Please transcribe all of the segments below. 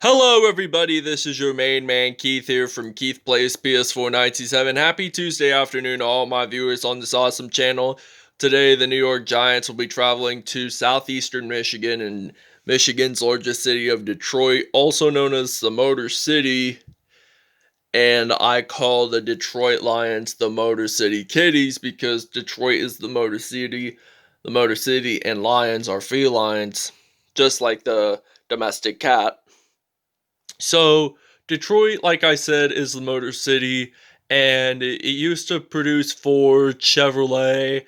Hello, everybody. This is your main man, Keith, here from Keith Plays PS497. Happy Tuesday afternoon to all my viewers on this awesome channel. Today, the New York Giants will be traveling to southeastern Michigan and Michigan's largest city of Detroit, also known as the Motor City. And I call the Detroit Lions the Motor City Kitties because Detroit is the Motor City. The Motor City and lions are felines, just like the domestic cat. So, Detroit, like I said, is the Motor City, and it used to produce Ford, Chevrolet,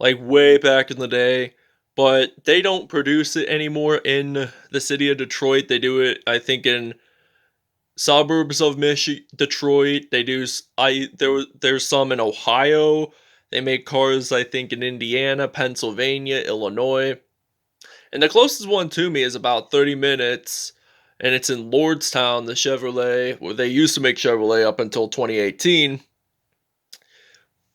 like way back in the day, but they don't produce it anymore in the city of Detroit. They do it, I think, in suburbs of Detroit. They do. There's some in Ohio. They make cars, I think, in Indiana, Pennsylvania, Illinois. And the closest one to me is about 30 minutes, and it's in Lordstown, the Chevrolet, where they used to make Chevrolet up until 2018,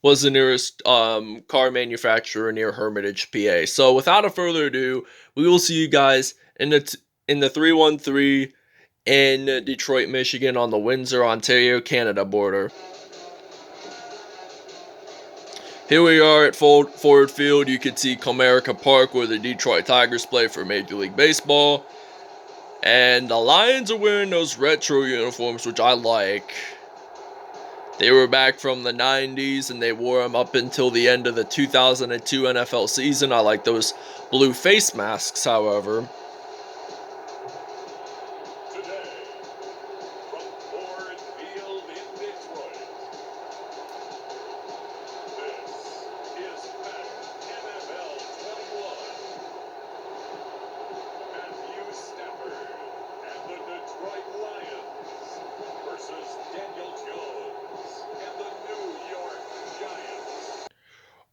was the nearest car manufacturer near Hermitage, PA. So without a further ado, we will see you guys in the 313 in Detroit, Michigan on the Windsor Ontario Canada border. Here we are at Ford Field. You can see Comerica Park, where the Detroit Tigers play for Major League Baseball. And the Lions are wearing those retro uniforms, which I like. They were back from the 90s, and they wore them up until the end of the 2002 NFL season. I like those blue face masks, however.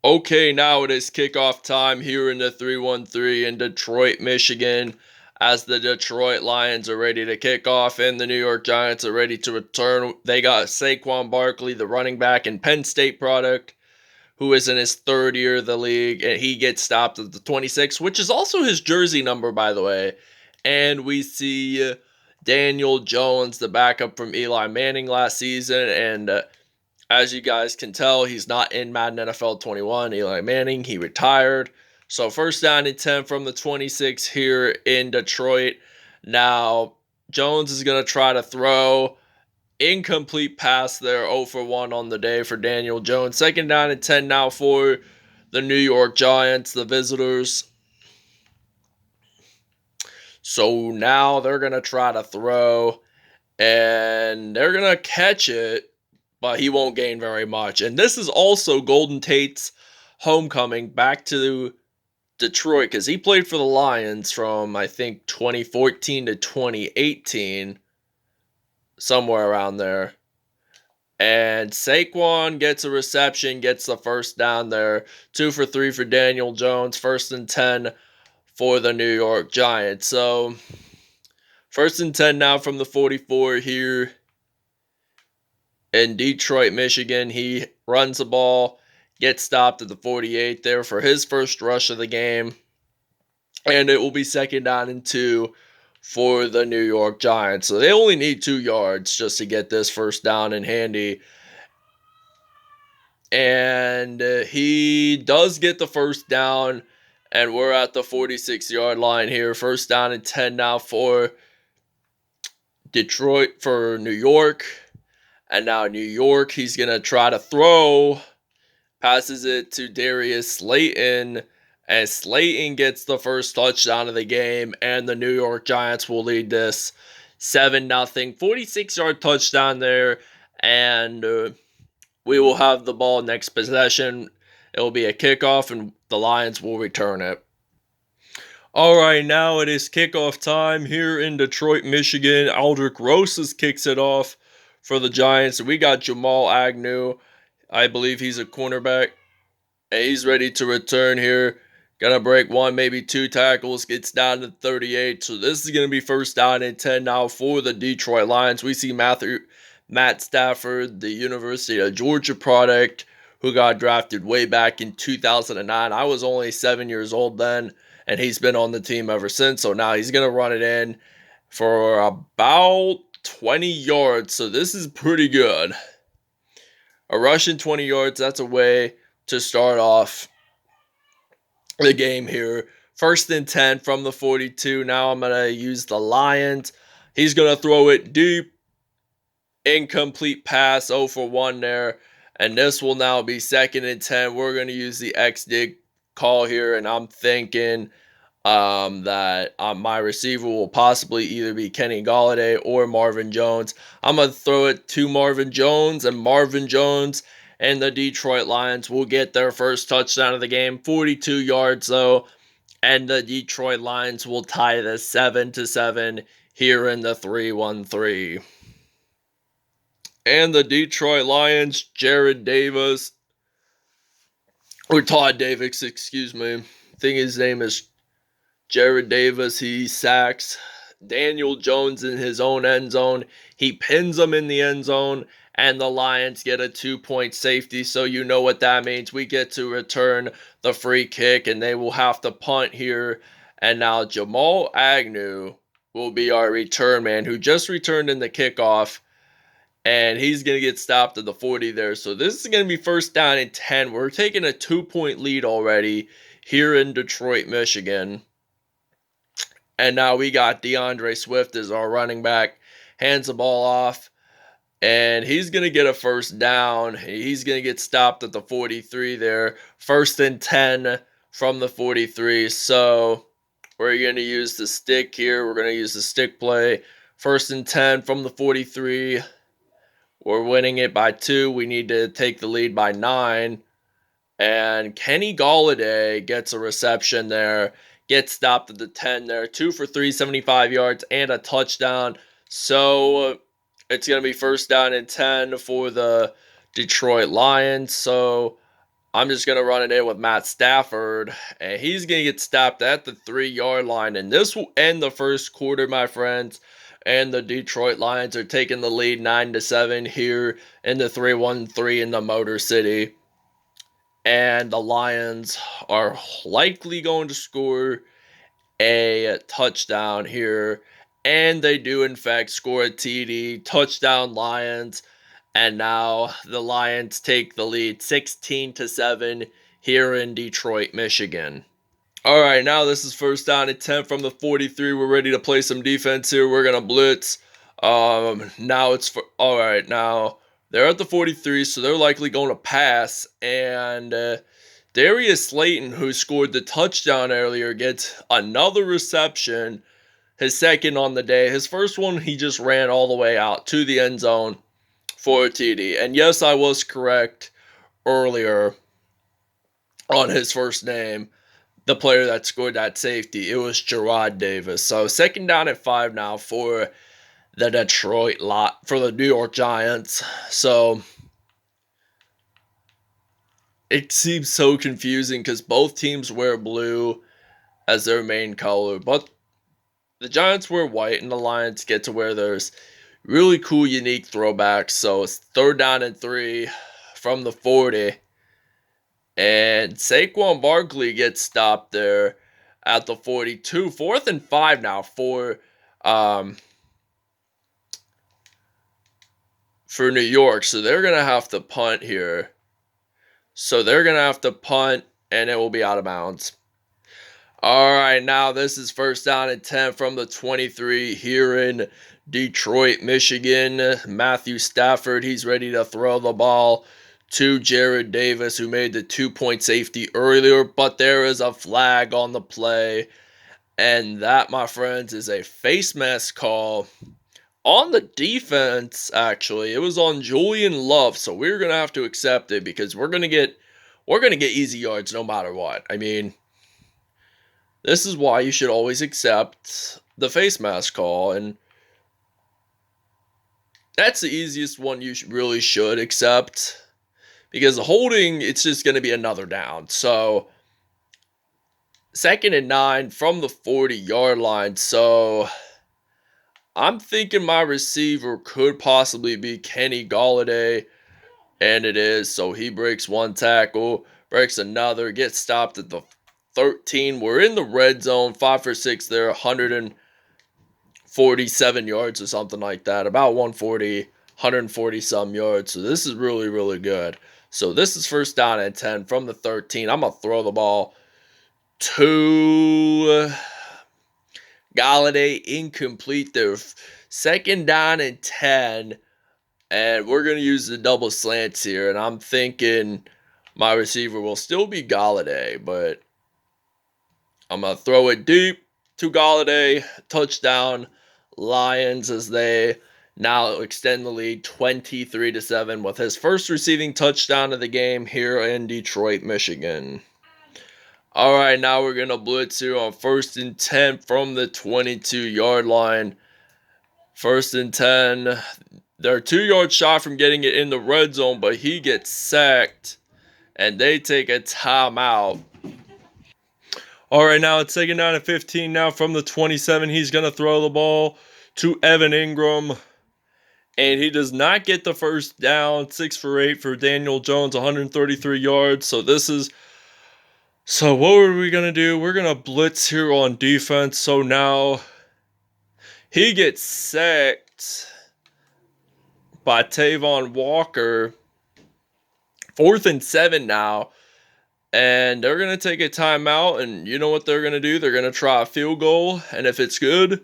Okay, now it is kickoff time here in the 313 in Detroit, Michigan, as the Detroit Lions are ready to kick off and the New York Giants are ready to return. They got Saquon Barkley, the running back and Penn State product, who is in his third year of the league, and he gets stopped at the 26, which is also his jersey number, by the way. And we see Daniel Jones, the backup from Eli Manning last season, and as you guys can tell, he's not in Madden NFL 21. Eli Manning, he retired. So first down and 10 from the 26 here in Detroit. Now, Jones is going to try to throw. Incomplete pass there, 0 for 1 on the day for Daniel Jones. Second down and 10 now for the New York Giants, the visitors. So now they're going to try to throw, and they're going to catch it, but he won't gain very much. And this is also Golden Tate's homecoming back to Detroit, because he played for the Lions from, I think, 2014 to 2018, somewhere around there. And Saquon gets a reception, gets the first down there. 2 for 3 for Daniel Jones. First and 10 for the New York Giants. So, first and 10 now from the 44 here in Detroit, Michigan. He runs the ball, gets stopped at the 48 there for his first rush of the game. And it will be second down and 2 for the New York Giants. So they only need 2 yards just to get this first down in handy. And he does get the first down, and we're at the 46-yard line here. First down and 10 now for Detroit, for New York. And now New York, he's going to try to throw. Passes it to Darius Slayton. And Slayton gets the first touchdown of the game. And the New York Giants will lead this 7-0. 46-yard touchdown there. And we will have the ball next possession. It will be a kickoff, and the Lions will return it. Alright, now it is kickoff time here in Detroit, Michigan. Aldrick Rosas kicks it off for the Giants. We got Jamal Agnew. I believe he's a cornerback. And he's ready to return here. Gonna break 1, maybe 2 tackles. Gets down to 38. So this is gonna be first down and 10 now for the Detroit Lions. We see Matt Stafford, the University of Georgia product, who got drafted way back in 2009. I was only 7 years old then, and he's been on the team ever since. So now he's gonna run it in for about 20 yards. So this is pretty good. A rushing 20 yards, that's a way to start off the game here. 1st and 10 from the 42. Now I'm going to use the Lions. He's going to throw it deep. Incomplete pass, 0 for 1 there. And this will now be 2nd and 10. We're going to use the X-dig call here. And I'm thinking that my receiver will possibly either be Kenny Golliday or Marvin Jones. I'm going to throw it to Marvin Jones. And Marvin Jones and the Detroit Lions will get their first touchdown of the game. 42 yards, though. And the Detroit Lions will tie the 7-7 here in the 3-1-3. And the Detroit Lions, Jarrad Davis, or Todd Davis, excuse me. I think his name is Jarrad Davis. He sacks Daniel Jones in his own end zone. He pins him in the end zone, and the Lions get a 2-point safety. So you know what that means. We get to return the free kick, and they will have to punt here. And now Jamal Agnew will be our return man, who just returned in the kickoff. And he's going to get stopped at the 40 there. So this is going to be 1st down and 10. We're taking a 2-point lead already here in Detroit, Michigan. And now we got DeAndre Swift as our running back. Hands the ball off. And he's going to get a 1st down. He's going to get stopped at the 43 there. 1st and 10 from the 43. So we're going to use the stick here. We're going to use the stick play. 1st and 10 from the 43. We're winning it by 2. We need to take the lead by 9. And Kenny Golliday gets a reception there. Gets stopped at the 10 there. 2 for 3, 75 yards, and a touchdown. So it's going to be 1st down and 10 for the Detroit Lions. So I'm just going to run it in with Matt Stafford. And he's going to get stopped at the 3-yard line. And this will end the first quarter, my friends. And the Detroit Lions are taking the lead 9-7 here in the 3-1-3 in the Motor City. And the Lions are likely going to score a touchdown here. And they do, in fact, score a TD. Touchdown, Lions. And now the Lions take the lead 16-7 here in Detroit, Michigan. All right, now this is 1st down and 10 from the 43. We're ready to play some defense here. We're going to blitz. Now it's for, all right, now they're at the 43, so they're likely going to pass. And Darius Slayton, who scored the touchdown earlier, gets another reception, his 2nd on the day. His 1st one, he just ran all the way out to the end zone for a TD. And yes, I was correct earlier on his first name. The player that scored that safety, it was Jarrad Davis. So 2nd down and 5 now for the New York Giants. So it seems so confusing because both teams wear blue as their main color, but the Giants wear white and the Lions get to wear theirs. Really cool, unique throwbacks. So it's 3rd down and 3 from the 40. And Saquon Barkley gets stopped there at the 42. 4th and 5 now for New York. So they're going to have to punt here. So they're going to have to punt, and it will be out of bounds. All right, now this is 1st down and 10 from the 23 here in Detroit, Michigan. Matthew Stafford, he's ready to throw the ball to Jarrad Davis, who made the 2-point safety earlier, but there is a flag on the play, and that, my friends, is a face mask call on the defense. Actually, it was on Julian Love, so we're gonna have to accept it because we're gonna get easy yards no matter what. I mean, this is why you should always accept the face mask call, and that's the easiest one you really should accept. Because holding, it's just going to be another down. So, 2nd and 9 from the 40-yard line. So, I'm thinking my receiver could possibly be Kenny Golliday. And it is. So, he breaks 1 tackle, breaks another, gets stopped at the 13. We're in the red zone. 5 for 6 there, 47 yards or something like that. About 140 some yards. So this is really, really good. So this is first down and 10 from the 13. I'm going to throw the ball to Golliday, incomplete there. Second down and 10. And we're going to use the double slants here. And I'm thinking my receiver will still be Golliday, but I'm going to throw it deep to Golliday. Touchdown, Lions, as they now extend the lead 23-7 with his first receiving touchdown of the game here in Detroit, Michigan. All right, now we're going to blitz here on 1st and 10 from the 22-yard line. 1st and 10. They're 2 yards shot from getting it in the red zone, but he gets sacked, and they take a timeout. All right, now it's 2nd down and 15 now from the 27. He's going to throw the ball to Evan Ingram, and he does not get the first down. 6 for 8 for Daniel Jones, 133 yards. So what are we going to do? We're going to blitz here on defense. So now he gets sacked by Tavon Walker. 4th and 7 now. And they're going to take a timeout. And you know what they're going to do? They're going to try a field goal. And if it's good,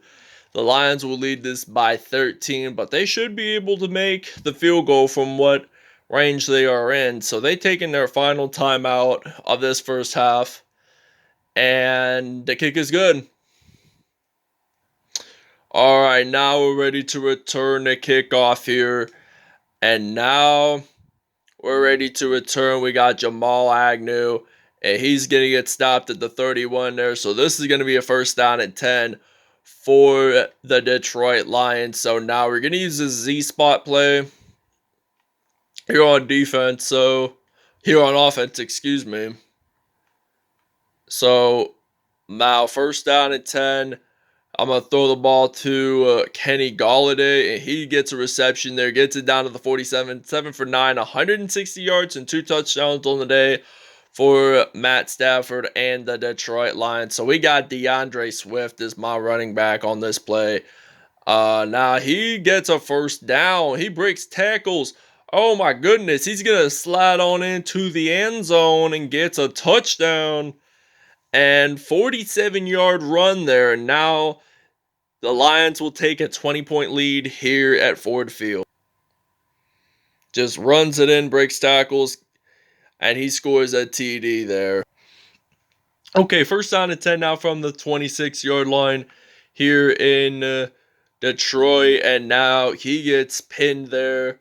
the Lions will lead this by 13. But they should be able to make the field goal from what range they are in. So they taken their final timeout of this first half. And the kick is good. All right, now we're ready to return the kickoff here. And now we're ready to return. We got Jamal Agnew, and he's going to get stopped at the 31 there. So this is going to be a 1st down and 10 for the Detroit Lions. So now we're going to use the Z-spot play here on defense. So here on offense, excuse me. So now 1st down and 10. I'm going to throw the ball to Kenny Golliday, and he gets a reception there, gets it down to the 47, 7 for 9, 160 yards and 2 touchdowns on the day for Matt Stafford and the Detroit Lions. So we got DeAndre Swift as my running back on this play. Now he gets a 1st down. He breaks tackles. Oh my goodness, he's going to slide on into the end zone and gets a touchdown. And 47-yard run there. And now the Lions will take a 20-point lead here at Ford Field. Just runs it in, breaks tackles, and he scores a TD there. Okay, 1st down and 10 now from the 26-yard line here in Detroit. And now he gets pinned there.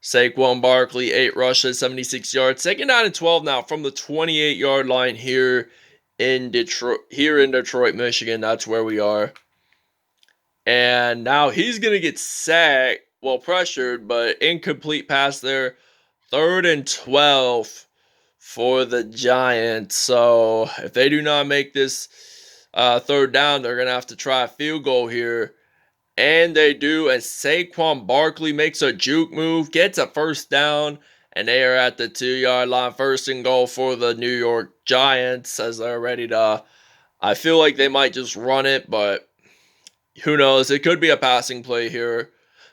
Saquon Barkley, 8 rushes, 76 yards. 2nd down and 12 now from the 28-yard line here in Detroit, Michigan. That's where we are. And now he's going to get sacked, well, pressured, but incomplete pass there. 3rd and 12 for the Giants. So if they do not make this 3rd down, they're going to have to try a field goal here. And they do, as Saquon Barkley makes a juke move, gets a 1st down, and they are at the 2-yard line. 1st and goal for the New York Giants as they're ready to, I feel like they might just run it, but who knows? It could be a passing play here.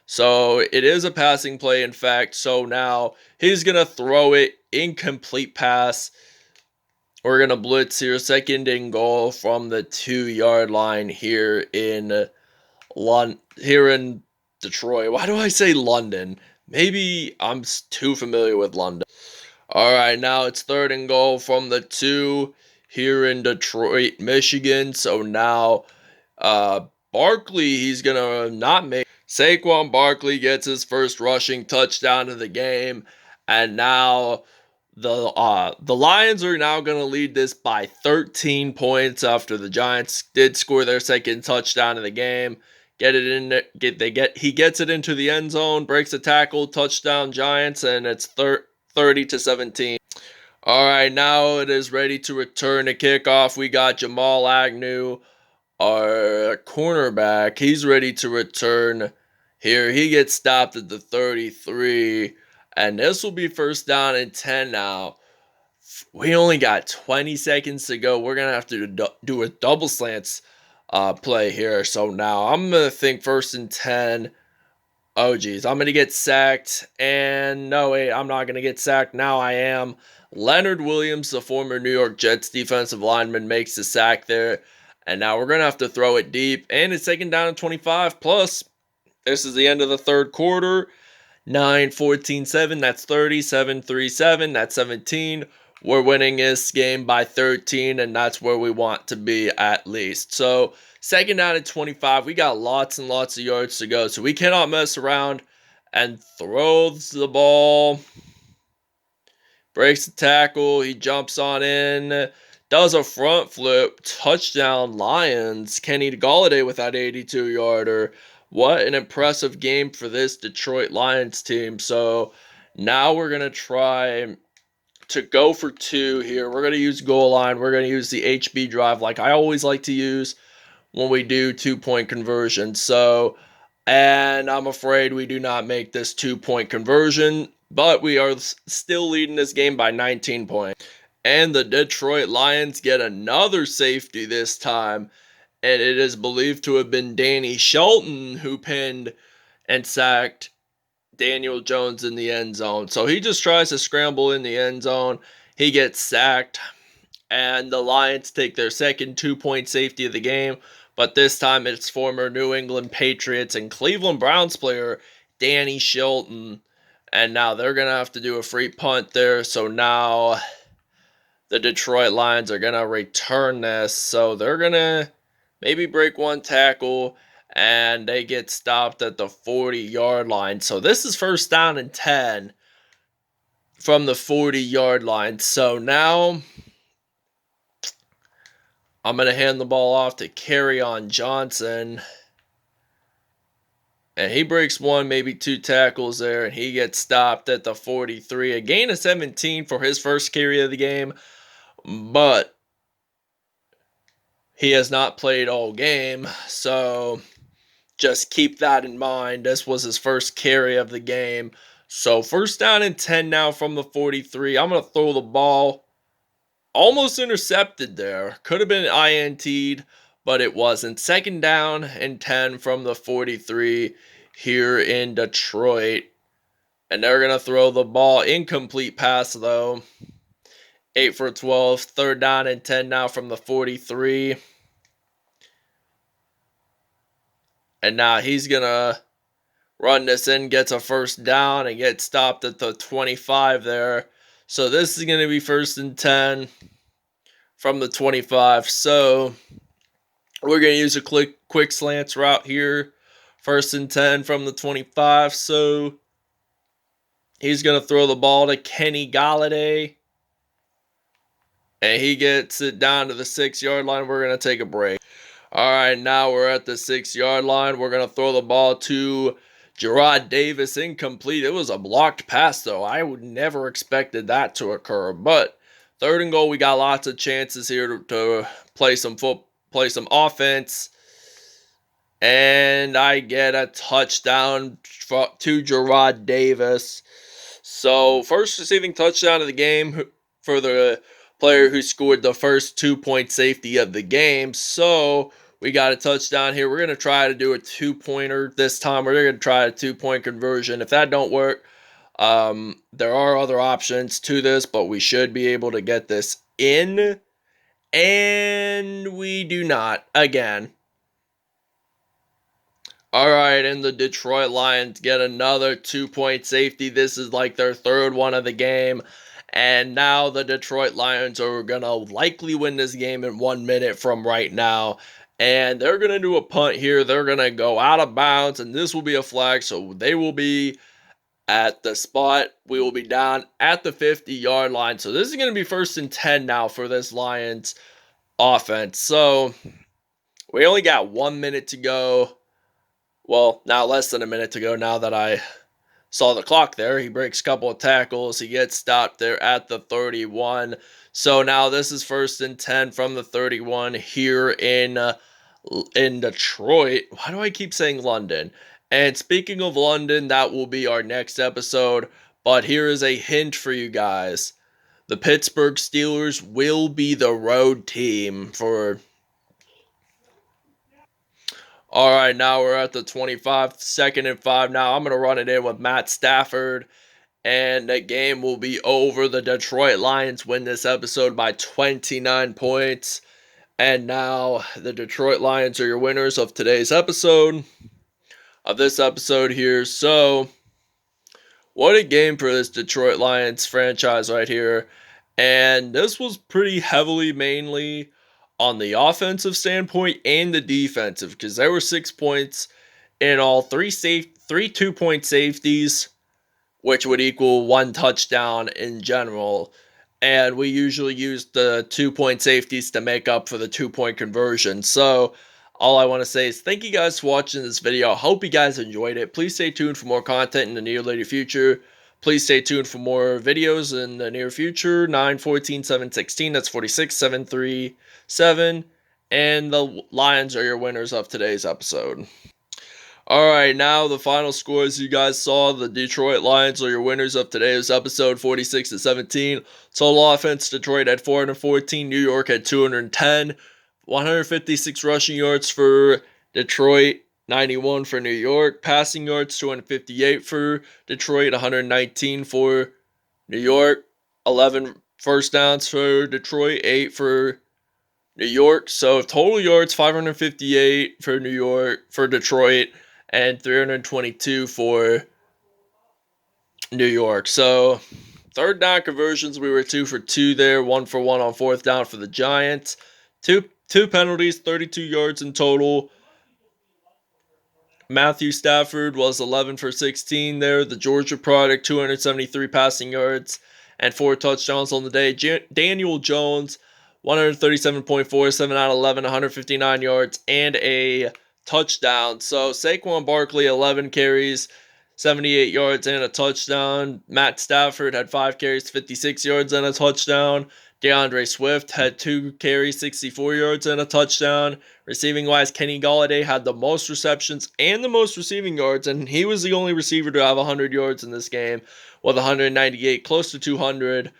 So it is a passing play, in fact. So now he's going to throw it, incomplete pass. We're going to blitz here. 2nd and goal from the 2-yard line here in Detroit. Why do I say London? Maybe I'm too familiar with London. All right, now it's 3rd and goal from the 2 here in Detroit, Michigan. So now Barkley, he's going to not make. Saquon Barkley gets his first rushing touchdown of the game. And now the Lions are now going to lead this by 13 points after the Giants did score their 2nd touchdown of the game. Get it in there. He gets it into the end zone, breaks a tackle, touchdown Giants, and it's 30-17. All right, now it is ready to return the kickoff. We got Jamal Agnew, our cornerback. He's ready to return here. He gets stopped at the 33, and this will be 1st down and 10 now. We only got 20 seconds to go. We're going to have to do a double slants play here. So now I'm going to think 1st and 10. Oh, geez. I'm going to get sacked. And no, wait, I'm not going to get sacked. Now I am. Leonard Williams, the former New York Jets defensive lineman, makes the sack there. And now we're going to have to throw it deep. And it's taken down to 25. Plus, this is the end of the third quarter. 9, 14, 7. That's 30. 7, 3, 7. That's 17. We're winning this game by 13, and that's where we want to be at least. So, 2nd down at 25. We got lots and lots of yards to go, so we cannot mess around and throws the ball. Breaks the tackle. He jumps on in. Does a front flip. Touchdown, Lions. Kenny Golliday with that 82-yarder. What an impressive game for this Detroit Lions team. So now we're going to try to go for 2 here. We're going to use goal line. We're going to use the HB drive like I always like to use when we do 2-point conversion. So, and I'm afraid we do not make this 2-point conversion, but we are still leading this game by 19 points. And the Detroit Lions get another safety this time. And it is believed to have been Danny Shelton who pinned and sacked Daniel Jones in the end zone. So he just tries to scramble in the end zone. He gets sacked. And the Lions take their second 2-point safety of the game. But this time it's former New England Patriots and Cleveland Browns player Danny Shelton. And now they're going to have to do a free punt there. So now the Detroit Lions are going to return this. So they're going to maybe break one tackle, and they get stopped at the 40-yard line. So this is 1st down and 10 from the 40-yard line. So now I'm going to hand the ball off to Kerryon Johnson. And he breaks one, maybe 2 tackles there, and he gets stopped at the 43. A gain of 17 for his first carry of the game, but he has not played all game, so just keep that in mind. This was his first carry of the game. So 1st down and 10 now from the 43. I'm going to throw the ball. Almost intercepted there. Could have been INT'd, but it wasn't. 2nd down and 10 from the 43 here in Detroit. And they're going to throw the ball. Incomplete pass, though. 8 for 12. 3rd down and 10 now from the 43. And now he's going to run this in, gets a 1st down, and gets stopped at the 25 there. So this is going to be 1st and 10 from the 25. So we're going to use a quick slants route here. 1st and 10 from the 25. So he's going to throw the ball to Kenny Golliday. And he gets it down to the 6-yard line. We're going to take a break. All right, now we're at the 6-yard line. We're going to throw the ball to Jarrad Davis. Incomplete. It was a blocked pass, though. I would never expected that to occur. But 3rd and goal, we got lots of chances here to play some offense. And I get a touchdown to Jarrad Davis. So, first receiving touchdown of the game for the player who scored the first 2-point safety of the game. So, we got a touchdown here. We're going to try to do a 2-pointer this time. We're going to try a 2-point conversion. If that don't work, there are other options to this, but we should be able to get this in. And we do not again. All right, and the Detroit Lions get another 2-point safety. This is like their 3rd one of the game. And now the Detroit Lions are going to likely win this game in 1 minute from right now. And they're going to do a punt here. They're going to go out of bounds, and this will be a flag. So they will be at the spot. We will be down at the 50-yard line. So this is going to be 1st and 10 now for this Lions offense. So we only got 1 minute to go. Well, now less than a minute to go now that I saw the clock there. He breaks a couple of tackles. He gets stopped there at the 31. So now this is 1st and 10 from the 31 here in Detroit. Why do I keep saying London? And speaking of London, that will be our next episode. But here is a hint for you guys. The Pittsburgh Steelers will be the road team for All right, now we're at the 25, second and 5. Now I'm going to run it in with Matt Stafford, and the game will be over. The Detroit Lions win this episode by 29 points. And now the Detroit Lions are your winners of today's episode, of this episode here. So, what a game for this Detroit Lions franchise right here. And this was pretty heavily mainly on the offensive standpoint and the defensive, because there were 6 points in all, three 2-point safeties, which would equal 1 touchdown in general. And we usually use the 2-point safeties to make up for the 2-point conversion. So all I want to say is thank you guys for watching this video. I hope you guys enjoyed it. Please stay tuned for more content in the near later future. Please stay tuned for more videos in the near future. 9, 14, 7, 16. That's 46, 7, 3, 7. And the Lions are your winners of today's episode. Alright, now the final scores you guys saw. The Detroit Lions are your winners of today's episode, 46-17. Total offense, Detroit had 414, New York had 210. 156 rushing yards for Detroit, 91 for New York. Passing yards, 258 for Detroit, 119 for New York. 11 first downs for Detroit, 8 for New York. So total yards, 558 for New York, for Detroit, and 322 for New York. So third down conversions, we were 2 for 2 there, 1 for 1 on fourth down for the Giants. Two penalties, 32 yards in total. Matthew Stafford was 11 for 16 there. The Georgia product, 273 passing yards and 4 touchdowns on the day. Daniel Jones, 137.4, 7 out of 11, 159 yards and a touchdown. So Saquon Barkley, 11 carries, 78 yards and a touchdown. Matt Stafford had 5 carries, 56 yards and a touchdown. DeAndre Swift had 2 carries, 64 yards and a touchdown. Receiving wise, Kenny Golliday had the most receptions and the most receiving yards, and he was the only receiver to have 100 yards in this game with 198, close to 200.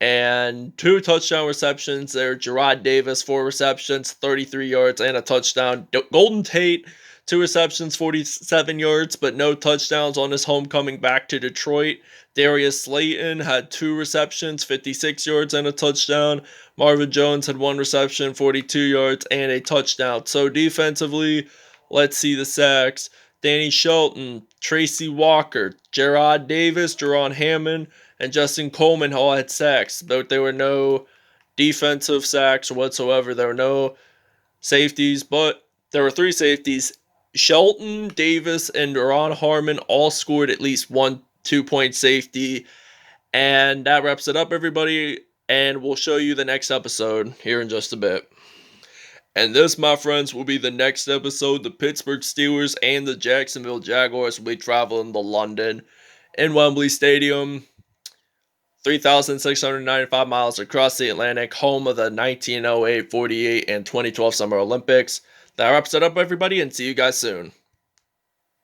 And 2 touchdown receptions there. Jarrad Davis, 4 receptions, 33 yards and a touchdown. Golden Tate, 2 receptions, 47 yards, but no touchdowns on his homecoming back to Detroit. Darius Slayton had 2 receptions, 56 yards and a touchdown. Marvin Jones had 1 reception, 42 yards and a touchdown. So defensively, let's see the sacks. Danny Shelton, Tracy Walker, Jarrad Davis, Jerron Hammond, and Justin Coleman all had sacks, but there were no defensive sacks whatsoever. There were no safeties, but there were 3 safeties. Shelton, Davis, and Ron Harmon all scored at least 1 2-point safety. And that wraps it up, everybody. And we'll show you the next episode here in just a bit. And this, my friends, will be the next episode. The Pittsburgh Steelers and the Jacksonville Jaguars will be traveling to London in Wembley Stadium. 3,695 miles across the Atlantic, home of the 1908, 48, and 2012 Summer Olympics. That wraps it up, everybody, and see you guys soon.